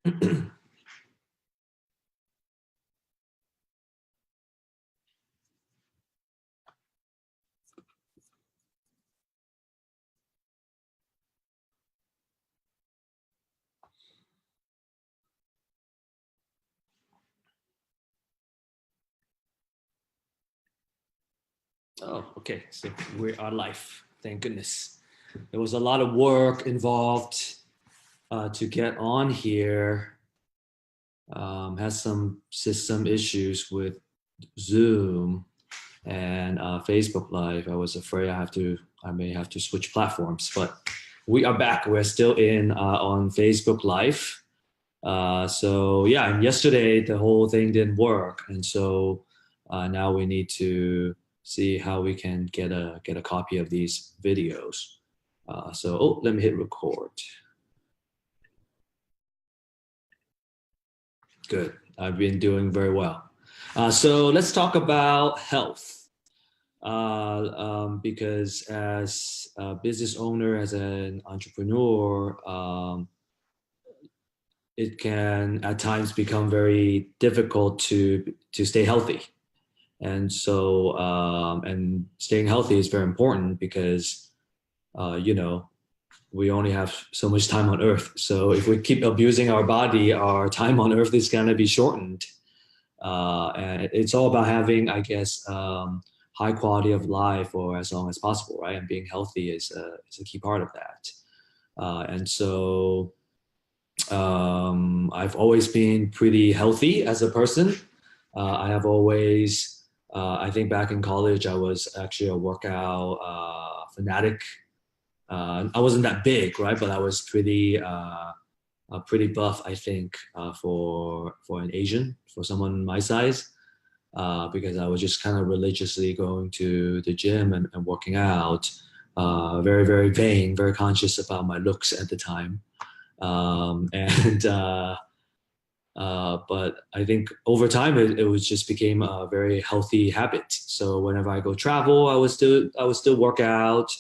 Oh, okay. So we are live. Thank goodness. There was a lot of work involved to get on here. Has some system issues with Zoom and Facebook Live. I was afraid I may have to switch platforms, but we are back. We're still in on Facebook Live. So yeah, and yesterday the whole thing didn't work, and so now we need to see how we can get a copy of these videos. So let me hit record. Good. I've been doing very well. So let's talk about health. Because as a business owner, as an entrepreneur, it can at times become very difficult to stay healthy. And so, and staying healthy is very important because, you know, we only have so much time on earth. So if we keep abusing our body, our time on earth is going to be shortened. And it's all about having, I guess, high quality of life for as long as possible, right? And being healthy is a key part of that. And so I've always been pretty healthy as a person. I have always, I think back in college, I was actually a workout fanatic. I wasn't that big, right? But I was pretty buff, I think, for an Asian, for someone my size, because I was just kind of religiously going to the gym and working out. Very, very vain, very conscious about my looks at the time. And but I think over time it was just became a very healthy habit. So whenever I go travel, I would still work out.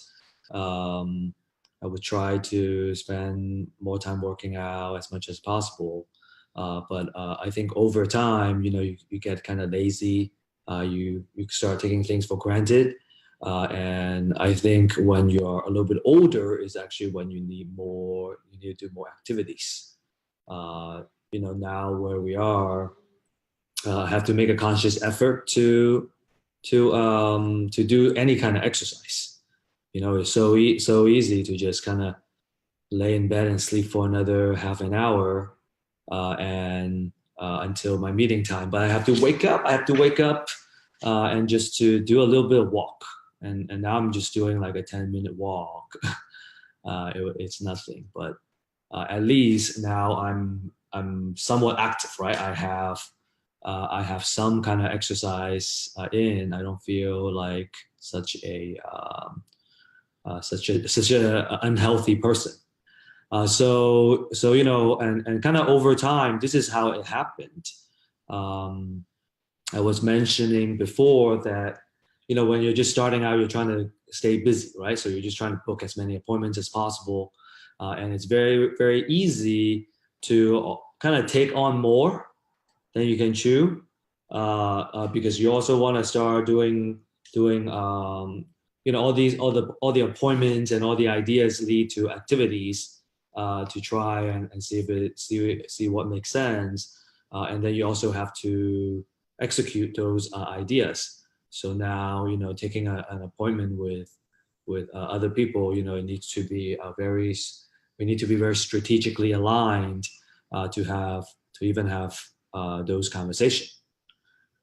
I would try to spend more time working out as much as possible. But I think over time, you know, you get kind of lazy. You start taking things for granted. And I think when you're a little bit older is actually when you need to do more activities. You know, now where we are, have to make a conscious effort to do any kind of exercise. You know, it's so easy to just kind of lay in bed and sleep for another half an hour, and until my meeting time. But I have to wake up. I have to wake up and just to do a little bit of walk. And now I'm just doing like a 10-minute walk. It's nothing, but at least now I'm somewhat active, right? I have some kind of exercise in. I don't feel like such a unhealthy person. So you know, and kind of over time, this is how it happened. Um, I was mentioning before that, you know, when you're just starting out, you're trying to stay busy, right? So you're just trying to book as many appointments as possible, and it's very very easy to kind of take on more than you can chew, because you also want to start doing you know, all the appointments and all the ideas lead to activities to try and see what makes sense, and then you also have to execute those ideas. So now, you know, taking an appointment with other people, you know, it needs to be we need to be very strategically aligned to even have those conversations.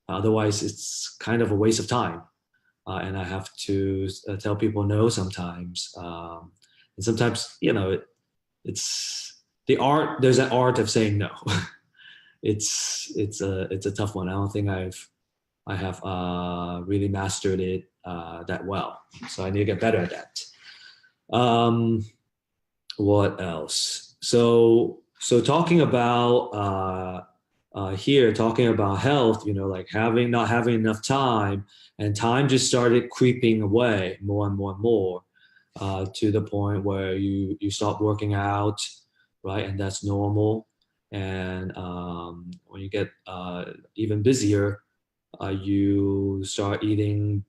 Otherwise, it's kind of a waste of time. And I have to tell people no sometimes. And sometimes, you know, it's the art. There's an art of saying no. It's a tough one. I don't think I have really mastered it that well. So I need to get better at that. What else? So talking about talking about health, you know, like not having enough time, and time just started creeping away more and more and more, to the point where you stop working out, right? And that's normal. And when you get even busier, you start eating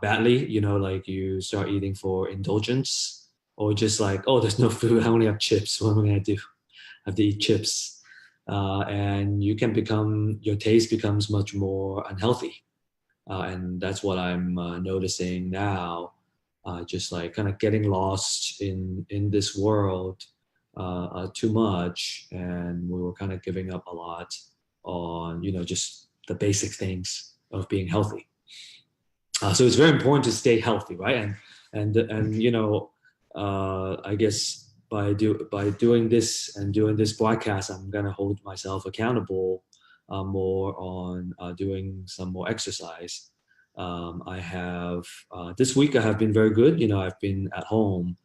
badly. Like you start eating for indulgence, or just like, oh, there's no food. I only have chips. What am I gonna do? I have to eat chips, and your taste becomes much more unhealthy. And that's what I'm noticing now. Just like kind of getting lost in this world too much, and we were kind of giving up a lot on just the basic things of being healthy. So it's very important to stay healthy, right? And I guess by doing this and doing this broadcast, I'm gonna hold myself accountable more on doing some more exercise. I have This week I have been very good. I've been at home,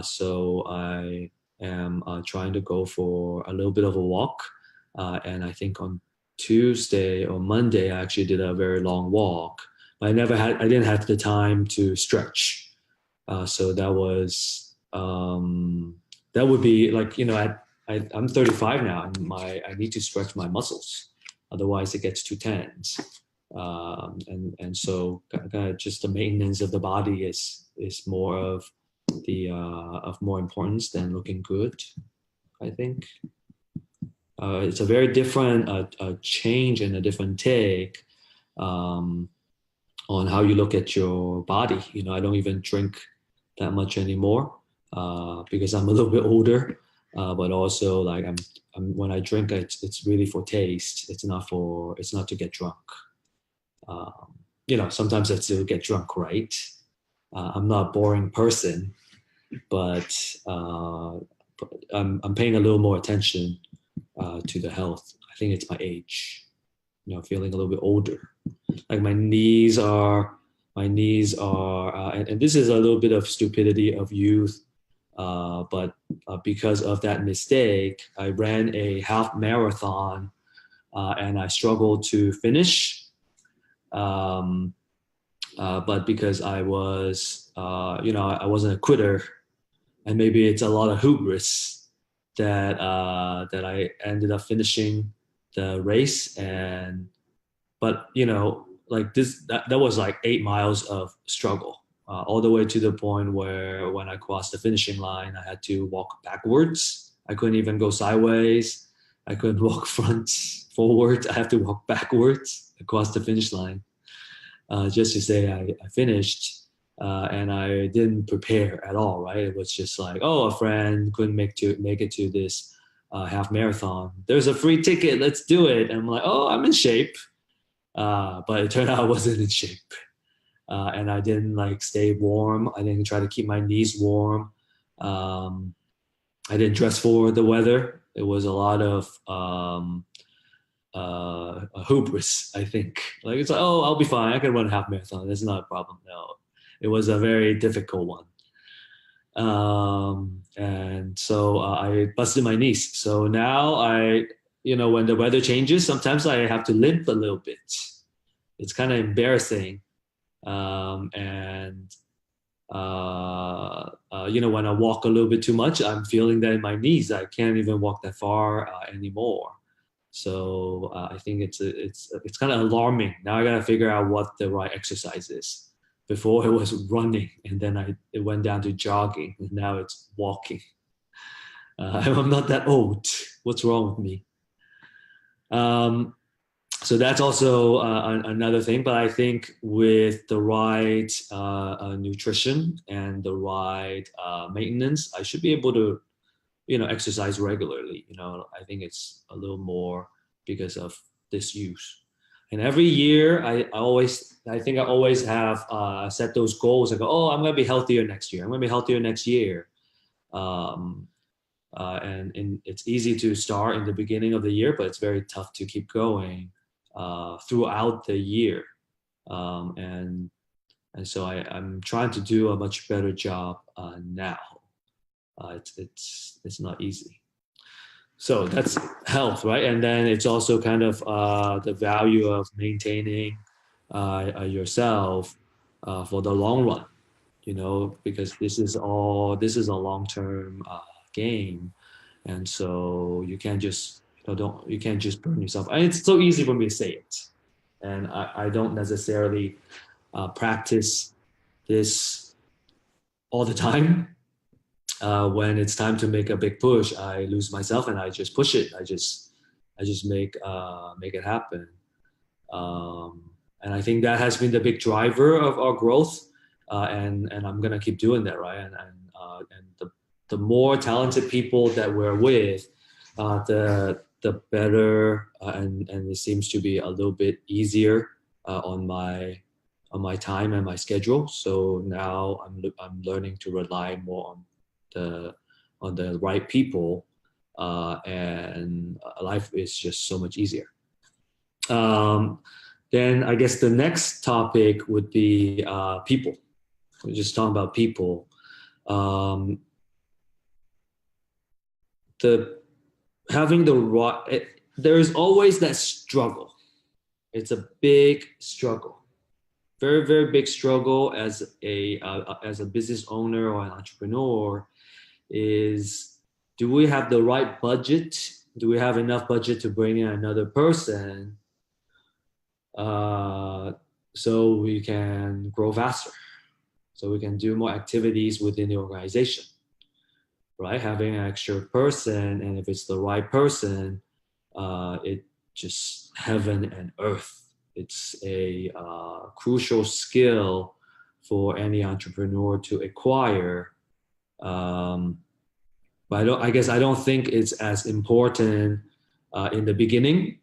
so I am trying to go for a little bit of a walk. And I think on Tuesday or Monday I actually did a very long walk. I didn't have the time to stretch. So that would be like, I'm 35 now, and I need to stretch my muscles. Otherwise it gets too tense. And so kind of just the maintenance of the body is more of more importance than looking good, I think. It's a very different change and a different take on how you look at your body. I don't even drink that much anymore because I'm a little bit older. But also, like when I drink, it's really for taste. It's not to get drunk. Sometimes I still get drunk, right? I'm not a boring person, but I'm paying a little more attention to the health. I think it's my age. Feeling a little bit older. Like my knees are, and this is a little bit of stupidity of youth, but because of that mistake, I ran a half marathon, and I struggled to finish. But because I wasn't a quitter, and maybe it's a lot of hubris that I ended up finishing the race. But like that was like 8 miles of struggle, all the way to the point where when I crossed the finishing line, I had to walk backwards. I couldn't even go sideways. I couldn't walk forward. I have to walk backwards across the finish line, just to say I finished. And I didn't prepare at all, right? It was just like, oh, a friend couldn't make it to this half marathon. There's a free ticket. Let's do it. And I'm like, oh, I'm in shape. But it turned out I wasn't in shape. And I didn't like stay warm. I didn't try to keep my knees warm. I didn't dress for the weather. It was a lot of hubris, I think. Like it's like, oh, I'll be fine. I can run a half marathon. That's not a problem. No, it was a very difficult one. And so I busted my knees. So now when the weather changes, sometimes I have to limp a little bit. It's kind of embarrassing. And when I walk a little bit too much, I'm feeling that in my knees. I can't even walk that far anymore. So I think it's kind of alarming. Now I gotta figure out what the right exercise is. Before it was running, and then it went down to jogging, and now it's walking. I'm not that old. What's wrong with me? So that's also another thing. But I think with the right nutrition and the right maintenance, I should be able to, exercise regularly. I think it's a little more because of this use. And every year, I think I always have set those goals. I go, oh, I'm going to be healthier next year. I'm going to be healthier next year. And it's easy to start in the beginning of the year, but it's very tough to keep going throughout the year. And so I'm trying to do a much better job now. It's not easy. So that's health, right? And then it's also kind of the value of maintaining yourself for the long run, because this is a long-term game. And so you can't just You can't just burn yourself. And it's so easy for me to say it, and I don't necessarily practice this all the time. When it's time to make a big push, I lose myself and I just push it. I just make it happen. And I think that has been the big driver of our growth. And I'm gonna keep doing that, right? And the more talented people that we're with, the better, and it seems to be a little bit easier on my time and my schedule. So now I'm learning to rely more the on the right people, and life is just so much easier. Um, then I guess the next topic would be people. We're just talking about people. Um, the having the right, there is always that struggle. It's a big struggle, very very big struggle as a business owner or an entrepreneur. Is do we have the right budget? Do we have enough budget to bring in another person, uh, so we can grow faster, so we can do more activities within the organization, right? Having an extra person, and if it's the right person, it just heaven and earth. It's a crucial skill for any entrepreneur to acquire. Um, but I guess I don't think it's as important in the beginning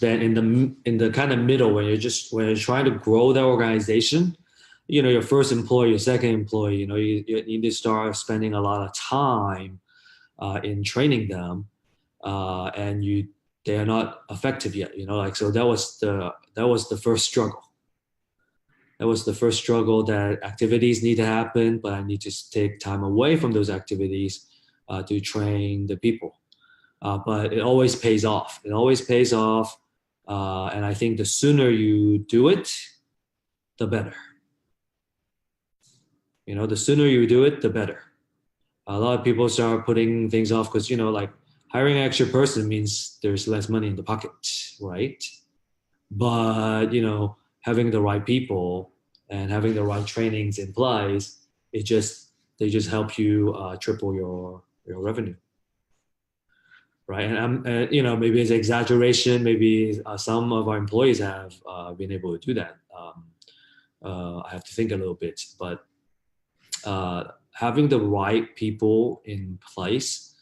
than in the kind of middle when you're trying to grow the organization. You know, your first employee, your second employee. You know, you need to start spending a lot of time in training them, and they are not effective yet. You know, like so that was the first struggle. That was the first struggle, that activities need to happen, but I need to take time away from those activities to train the people. But it always pays off. It always pays off. And I think the sooner you do it, the better. You know, the sooner you do it, the better. A lot of people start putting things off because, you know, like hiring an extra person means there's less money in the pocket, right? But, you know, having the right people and having the right trainings in place, they just help you triple your revenue, right? And you know, maybe it's exaggeration. Maybe some of our employees have been able to do that. I have to think a little bit, but having the right people in place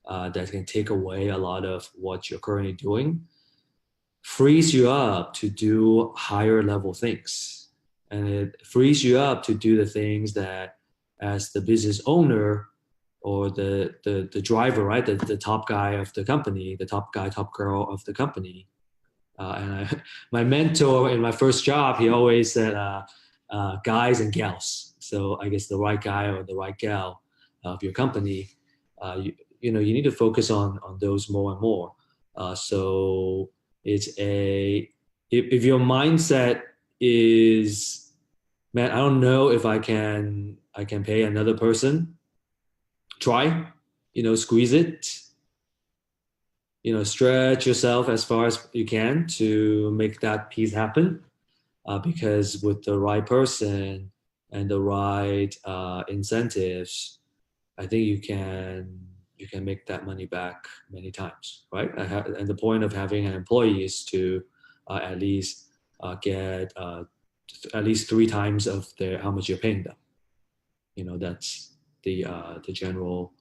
that can take away a lot of what you're currently doing frees you up to do higher level things, and it frees you up to do the things that, as the business owner or the driver, right, the top guy of the company, the top guy, top girl of the company. My mentor in my first job, he always said, guys and gals. So I guess the right guy or the right gal of your company, you know, you need to focus on those more and more. So it's if your mindset is, man, I don't know if I can pay another person. Try, you know, squeeze it, you know, stretch yourself as far as you can to make that piece happen. Because with the right person and the right incentives, I think you can make that money back many times, right? And the point of having an employee is to at least get at least 3 times of how much you're paying them. You know, that's the general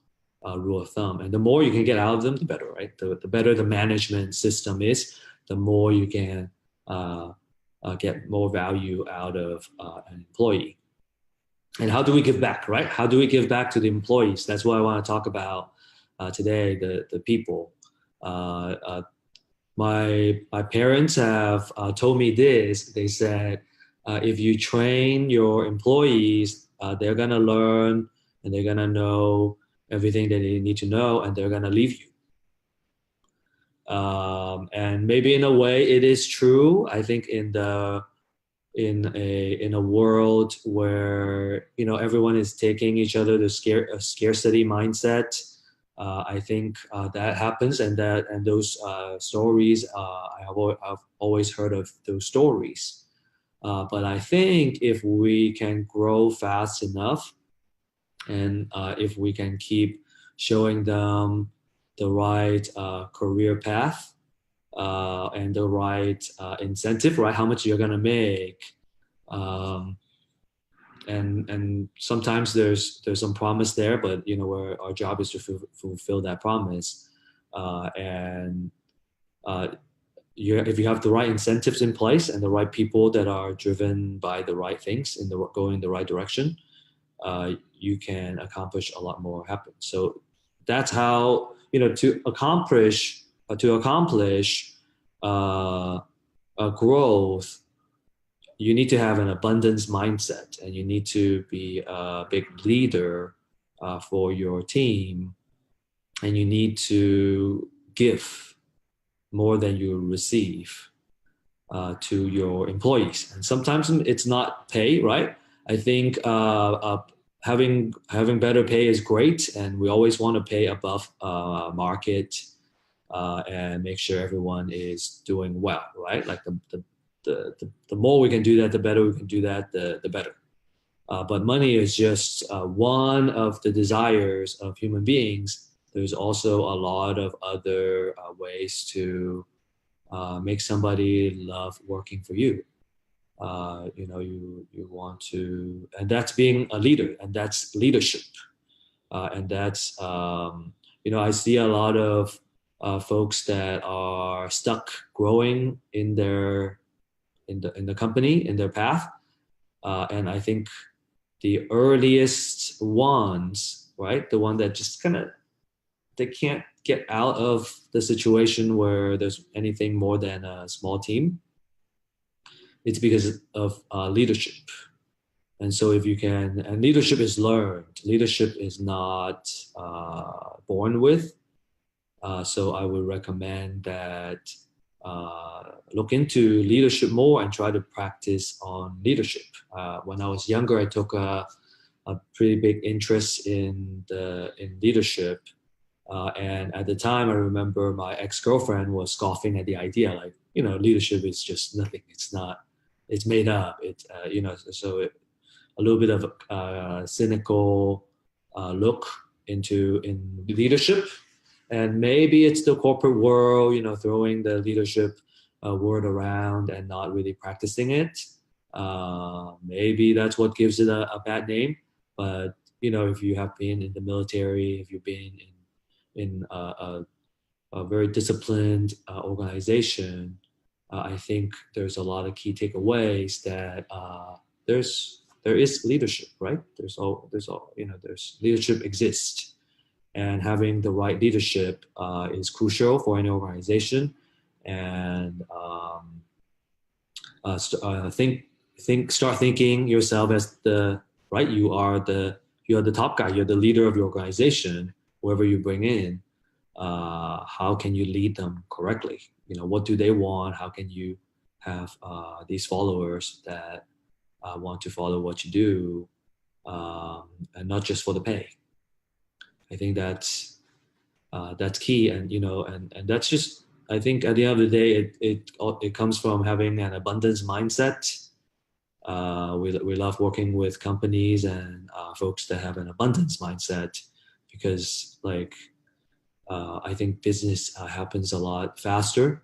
rule of thumb. And the more you can get out of them, the better, right? The better the management system is, the more you can get more value out of an employee. And how do we give back, right? How do we give back to the employees? That's what I want to talk about today, the people. My parents have told me this. They said, if you train your employees, they're going to learn and they're going to know everything that they need to know, and they're going to leave you. And maybe in a way it is true. I think in a world where, you know, everyone is taking each other to a scarcity mindset, I think that happens, and those stories, I've always heard of those stories. But I think if we can grow fast enough, and if we can keep showing them the right career path, and the right incentive, right? How much you're gonna make, um, and sometimes there's some promise there, but where our job is to fulfill that promise, and uh, if you have the right incentives in place and the right people that are driven by the right things going in the right direction, you can accomplish a lot more happen. So that's how to accomplish a growth. You need to have an abundance mindset, and you need to be a big leader for your team, and you need to give more than you receive to your employees. And sometimes it's not pay, right? I think having better pay is great, and we always want to pay above market, and make sure everyone is doing well, right? Like the more we can do that, the better we can do that, the better. But money is just one of the desires of human beings. There's also a lot of other ways to make somebody love working for you. You want to, and that's being a leader, and that's leadership, and that's I see a lot of folks that are stuck growing in the company, in their path, and I think the earliest ones, right, the one that just kind of they can't get out of the situation where there's anything more than a small team, it's because of leadership. And so if you can, and leadership is learned, leadership is not born with. So I would recommend that look into leadership more and try to practice on leadership. When I was younger, I took a pretty big interest in leadership. And at the time, I remember my ex-girlfriend was scoffing at the idea, like, leadership is just nothing. It's not, it's made up. A little bit of a cynical look in leadership. And maybe it's the corporate world, throwing the leadership word around and not really practicing it. Maybe that's what gives it a bad name. But, if you have been in the military, if you've been in a very disciplined organization, I think there's a lot of key takeaways that there is leadership, right? There's leadership exists, and having the right leadership is crucial for any organization. And start thinking yourself as the right. You're the top guy. You're the leader of your organization. Whoever you bring in, how can you lead them correctly? What do they want? How can you have these followers that want to follow what you do, and not just for the pay? I think that's key, and that's just, I think at the end of the day, it comes from having an abundance mindset. We love working with companies and folks that have an abundance mindset, because I think business happens a lot faster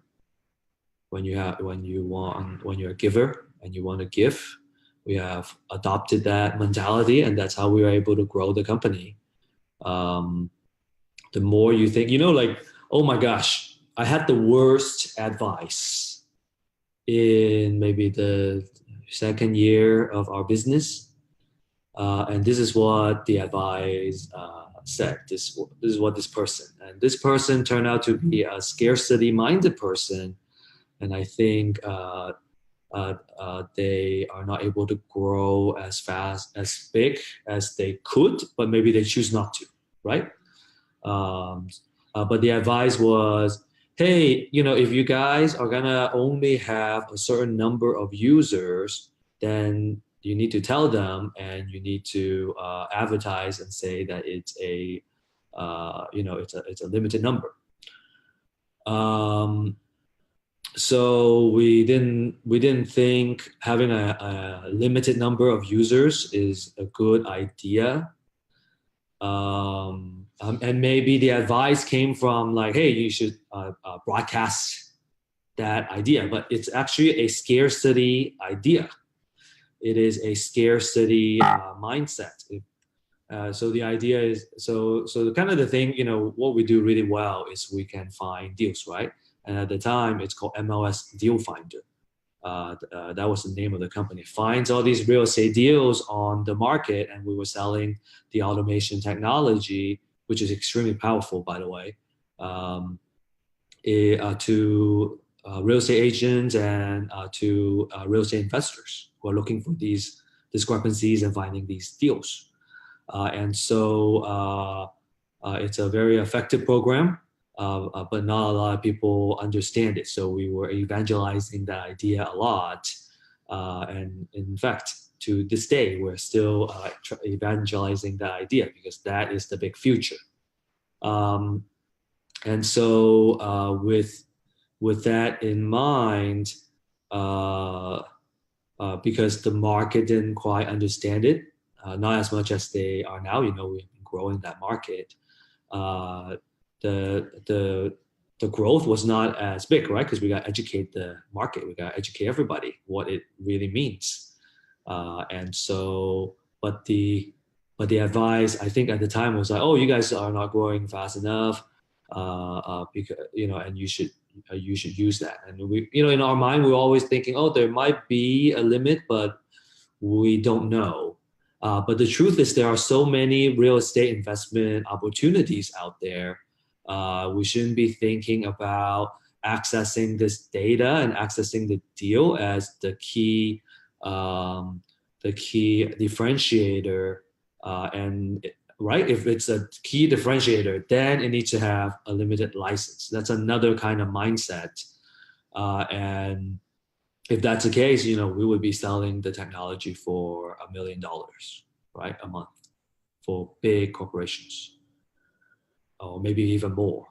when you're a giver and you want to give. We have adopted that mentality, and that's how we were able to grow the company. The more you think, oh my gosh, I had the worst advice in maybe the second year of our business. And this is what the advice said. This is what this person turned out to be a scarcity-minded person. And I think they are not able to grow as fast, as big as they could, but maybe they choose not to, right? But the advice was, hey, if you guys are gonna only have a certain number of users, then you need to tell them, and you need to advertise and say that it's it's a limited number. So we didn't think having a limited number of users is a good idea. And maybe the advice came from like, hey, you should broadcast that idea, but it's actually a scarcity idea. It is a scarcity mindset. So the idea is, so kind of the thing, what we do really well is we can find deals, right? And at the time, it's called MLS Deal Finder. That was the name of the company. Finds all these real estate deals on the market, and we were selling the automation technology, which is extremely powerful, by the way, to real estate agents and to real estate investors who are looking for these discrepancies and finding these deals. And so it's a very effective program, but not a lot of people understand it. So we were evangelizing that idea a lot. And in fact, to this day, we're still evangelizing that idea because that is the big future. And so with that in mind, because the market didn't quite understand it, not as much as they are now. We've been growing that market. The growth was not as big, right? Because we got to educate the market. We got to educate everybody what it really means. And so, but the advice I think at the time was like, oh, you guys are not growing fast enough, because and you should use that. And we, in our mind, we're always thinking, oh, there might be a limit, but we don't know. But the truth is, there are so many real estate investment opportunities out there. We shouldn't be thinking about accessing this data and accessing the deal as the key differentiator. And right, if it's a key differentiator, then it needs to have a limited license. That's another kind of mindset. And if that's the case, we would be selling the technology for $1 million, right, a month for big corporations, or maybe even more.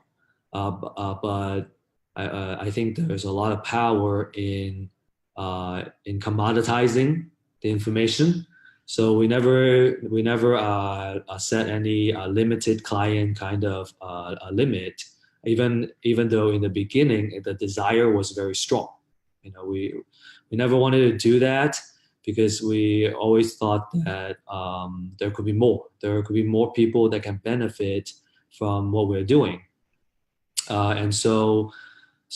But I think there's a lot of power in commoditizing the information. So we never set any limited client kind of limit, even though in the beginning the desire was very strong. We never wanted to do that because we always thought that there could be more. There could be more people that can benefit from what we're doing. And so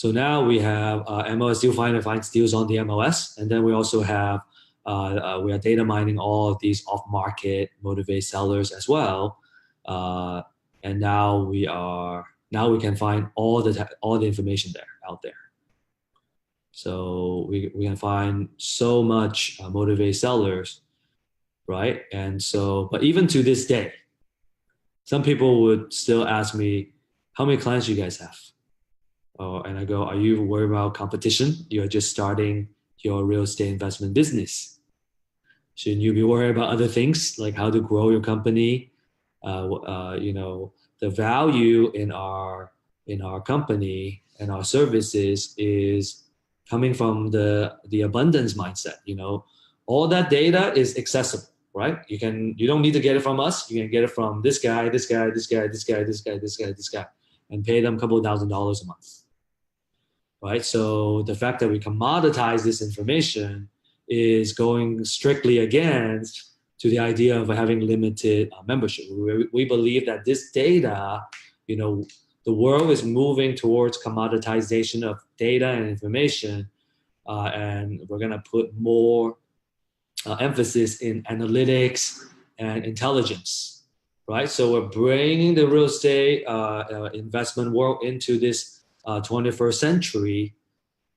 now we have MLS Deal Finder finds deals on the MLS, and then we also have we are data mining all of these off-market motivate sellers as well. And now we can find all the information out there. So we can find so much motivate sellers, right? And so, but even to this day, some people would still ask me, how many clients do you guys have? And I go, are you worried about competition? You're just starting your real estate investment business. Shouldn't you be worried about other things like how to grow your company? The value in our company and our services is coming from the abundance mindset. All that data is accessible, right? You don't need to get it from us. You can get it from this guy, this guy, this guy, this guy, this guy, this guy, this guy, and pay them a couple of $1,000s a month, right? So the fact that we commoditize this information is going strictly against to the idea of having limited membership. We believe that this data, the world is moving towards commoditization of data and information, and we're going to put more emphasis in analytics and intelligence, right? So we're bringing the real estate investment world into this 21st century,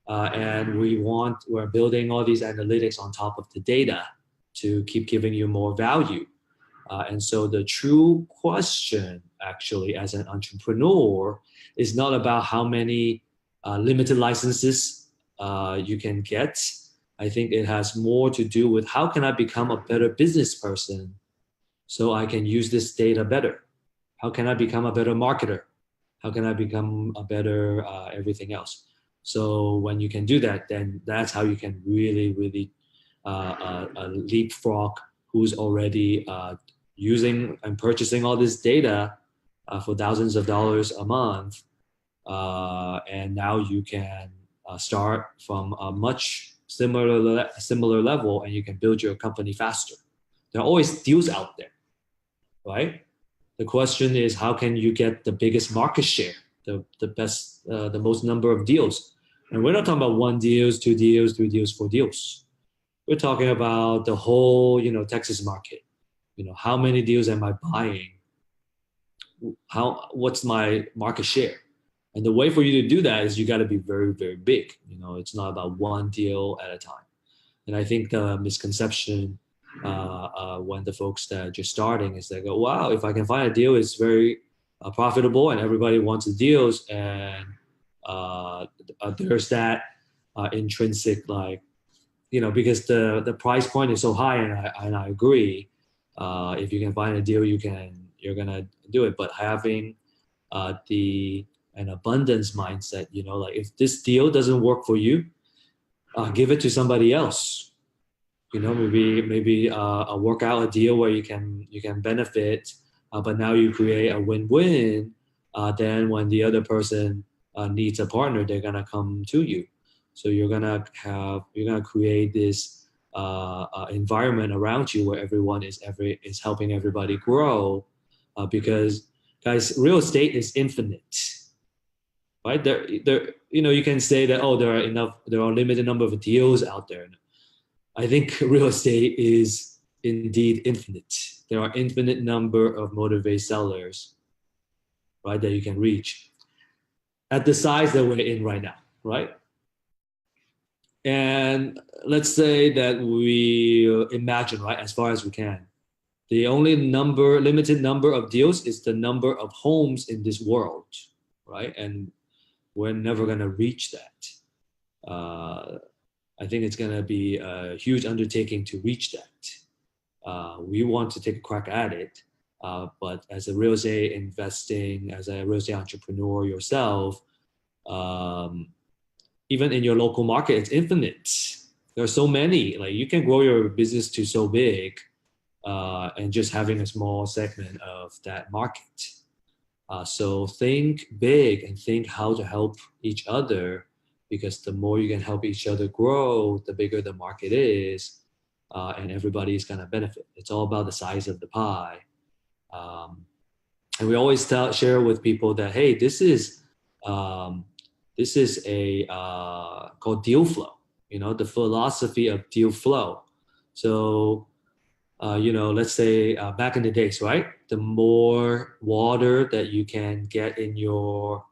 and we're building all these analytics on top of the data to keep giving you more value. And so the true question, actually, as an entrepreneur, is not about how many limited licenses you can get. I think it has more to do with how can I become a better business person so I can use this data better? How can I become a better marketer? How can I become a better everything else? So when you can do that, then that's how you can really, really leapfrog who's already using and purchasing all this data for thousands of dollars a month. And now you can start from a much similar level, and you can build your company faster. There are always deals out there, right? The question is, how can you get the biggest market share, the best, the most number of deals? And we're not talking about one deals, two deals, three deals, four deals. We're talking about the whole, Texas market. How many deals am I buying? What's my market share? And the way for you to do that is you got to be very, very big. It's not about one deal at a time. And I think the misconception when the folks that are just starting is they go, wow, if I can find a deal, it's very profitable and everybody wants the deals. And there's that intrinsic, like, because the price point is so high, and I agree. If you can find a deal, you're gonna do it. But having an abundance mindset, like if this deal doesn't work for you, give it to somebody else. Maybe work out a deal where you can benefit, but now you create a win-win. Then when the other person needs a partner, they're gonna come to you. So you're gonna create this environment around you where everyone is helping everybody grow, because guys, real estate is infinite, right? There you can say that, oh, there are a limited number of deals out there. I think real estate is indeed infinite. There are infinite number of motivated sellers, right, that you can reach at the size that we're in right now, right? And let's say that we imagine, right, as far as we can, the only limited number of deals is the number of homes in this world, right? And we're never going to reach that. I think it's going to be a huge undertaking to reach that. We want to take a crack at it, but as a real estate investing, as a real estate entrepreneur yourself, even in your local market, it's infinite. There are so many. Like, you can grow your business to so big, and just having a small segment of that market. So think big and think how to help each other, because the more you can help each other grow, the bigger the market is, and everybody's gonna benefit. It's all about the size of the pie. And we always share with people that, hey, this is a called deal flow. The philosophy of deal flow. So let's say back in the days, right? The more water that you can get in your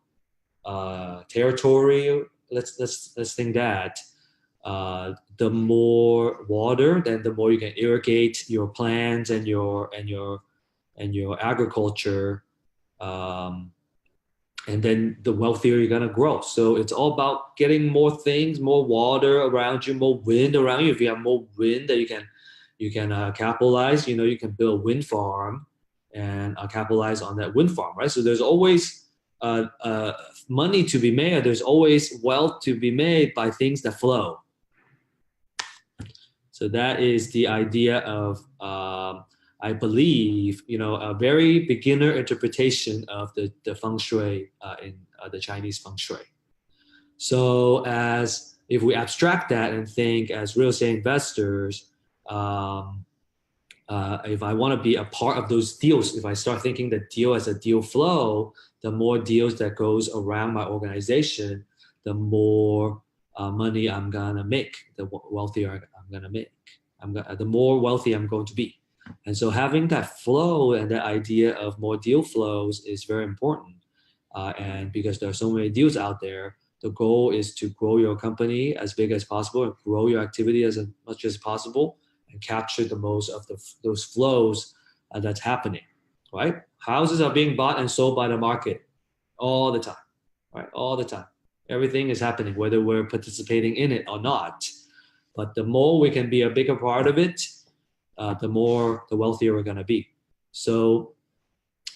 territory, let's think that the more water, then the more you can irrigate your plants and your agriculture, and then the wealthier you're gonna grow. So it's all about getting more things, more water around you, more wind around you. If you have more wind that you can capitalize, you can build a wind farm and capitalize on that wind farm, right? So there's always money to be made. There's always wealth to be made by things that flow. So that is the idea of, I believe, a very beginner interpretation of the feng shui in the Chinese feng shui. So as if we abstract that and think as real estate investors, if I want to be a part of those deals, if I start thinking the deal as a deal flow, the more deals that goes around my organization, the more money I'm gonna make, the wealthier I'm gonna make. The more wealthy I'm going to be. And so having that flow and that idea of more deal flows is very important. And because there are so many deals out there, the goal is to grow your company as big as possible and grow your activity as much as possible and capture the most of those flows that's happening, right? Houses are being bought and sold by the market all the time, right? All the time. Everything is happening, whether we're participating in it or not. But the more we can be a bigger part of it, the wealthier we're going to be. So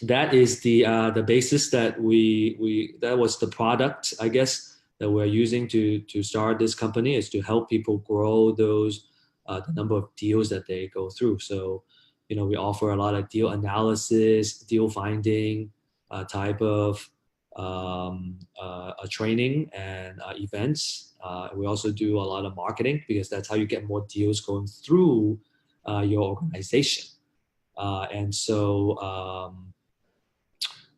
that is the basis that we that was the product, I guess, that we're using to start this company, is to help people grow those the number of deals that they go through. So, we offer a lot of deal analysis, deal finding type of training and events. We also do a lot of marketing, because that's how you get more deals going through your organization. And so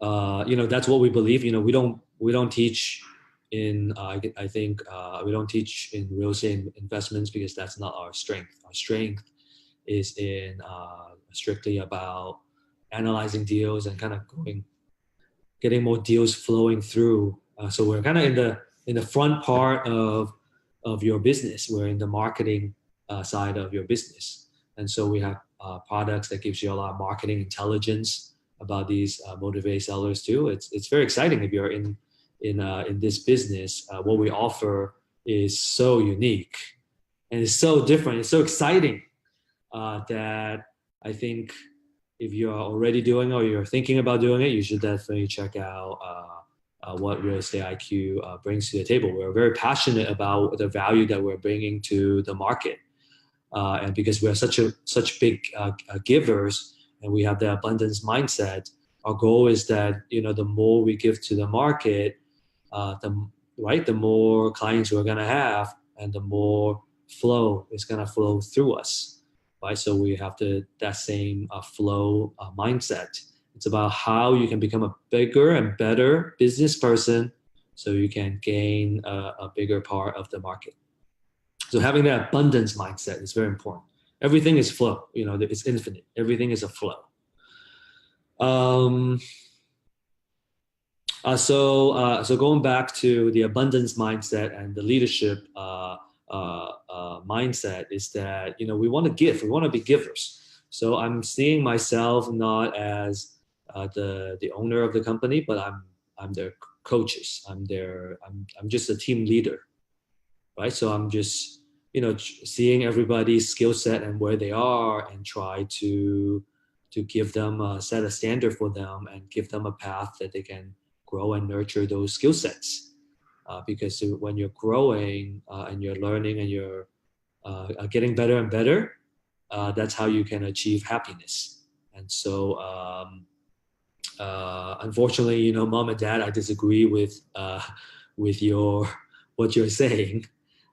that's what we believe. We don't teach in I think we don't teach in real estate investments, because that's not our strength. Our strength is in strictly about analyzing deals and kind of getting more deals flowing through. So we're kind of in the front part of your business. We're in the marketing side of your business, and so we have products that gives you a lot of marketing intelligence about these motivated sellers too. It's very exciting if you're in this business. What we offer is so unique and it's so different. It's so exciting that I think if you're already doing it or you're thinking about doing it, you should definitely check out what Real Estate IQ brings to the table. We're very passionate about the value that we're bringing to the market, and because we're such big givers, and we have the abundance mindset. Our goal is that the more we give to the market, the more clients we're gonna have, and the more flow is gonna flow through us, right? So we have that same flow mindset. It's about how you can become a bigger and better business person, so you can gain a bigger part of the market. So having that abundance mindset is very important. Everything is flow. It's infinite. Everything is a flow. So going back to the abundance mindset and the leadership mindset, is that we want to give. We want to be givers. So I'm seeing myself not as the owner of the company, but I'm their coaches. I'm just a team leader, right? So I'm just seeing everybody's skill set and where they are, and try to give them set a standard for them, and give them a path that they can grow and nurture those skill sets. Because when you're growing and you're learning and you're getting better and better, that's how you can achieve happiness. And so, unfortunately, mom and dad, I disagree with what you're saying.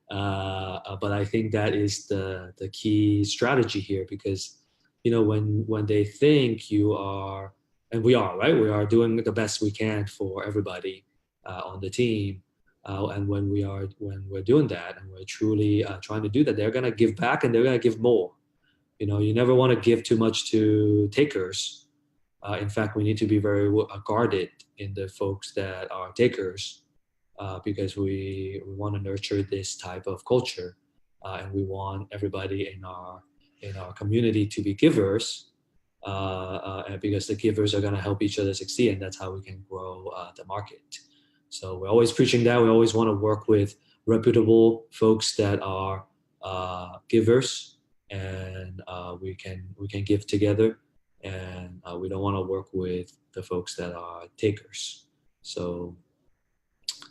But I think that is the key strategy here, because when they think you are, and we are, right, we are doing the best we can for everybody on the team, and when we're doing that, and we're truly trying to do that, they're going to give back, and they're going to give more. You never want to give too much to takers. In fact, we need to be very guarded in the folks that are takers, because we want to nurture this type of culture, and we want everybody in our community to be givers, because the givers are going to help each other succeed, and that's how we can grow the market. So we're always preaching that. We always want to work with reputable folks that are givers, and we can give together, and we don't want to work with the folks that are takers. So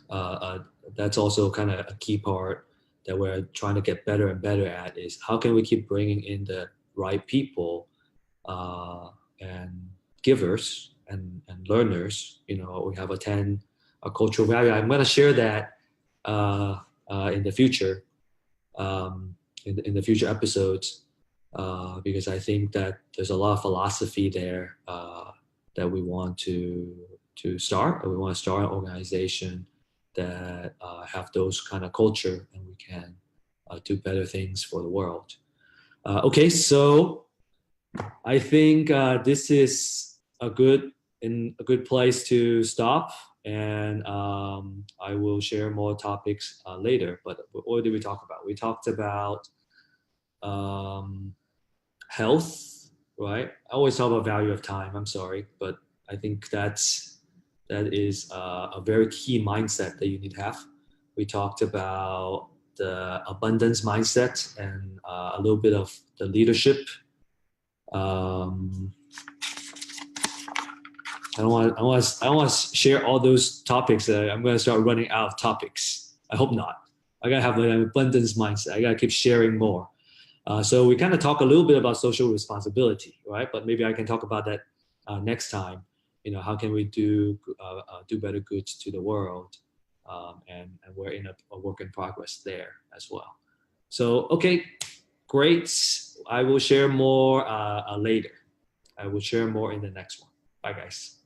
that's also kind of a key part that we're trying to get better and better at, is how can we keep bringing in the right people and givers and learners. We have a cultural value. I'm going to share that in the future, in the future episodes, because I think that there's a lot of philosophy there that we want to start. And we want to start an organization that have those kind of culture, and we can do better things for the world. Okay, so I think this is a good place to stop, and I will share more topics later. But what did we talk about? We talked about health, right? I always talk about value of time. I'm sorry, but I think that is a very key mindset that you need to have. We talked about the abundance mindset, and a little bit of the leadership. I don't want to share all those topics. I'm going to start running out of topics. I hope not. I got to have an abundance mindset. I got to keep sharing more. So we kind of talk a little bit about social responsibility, right? But maybe I can talk about that next time. You know, how can we do better goods to the world? And we're in a work in progress there as well. So okay, great. I will share more later. I will share more in the next one. Bye, guys.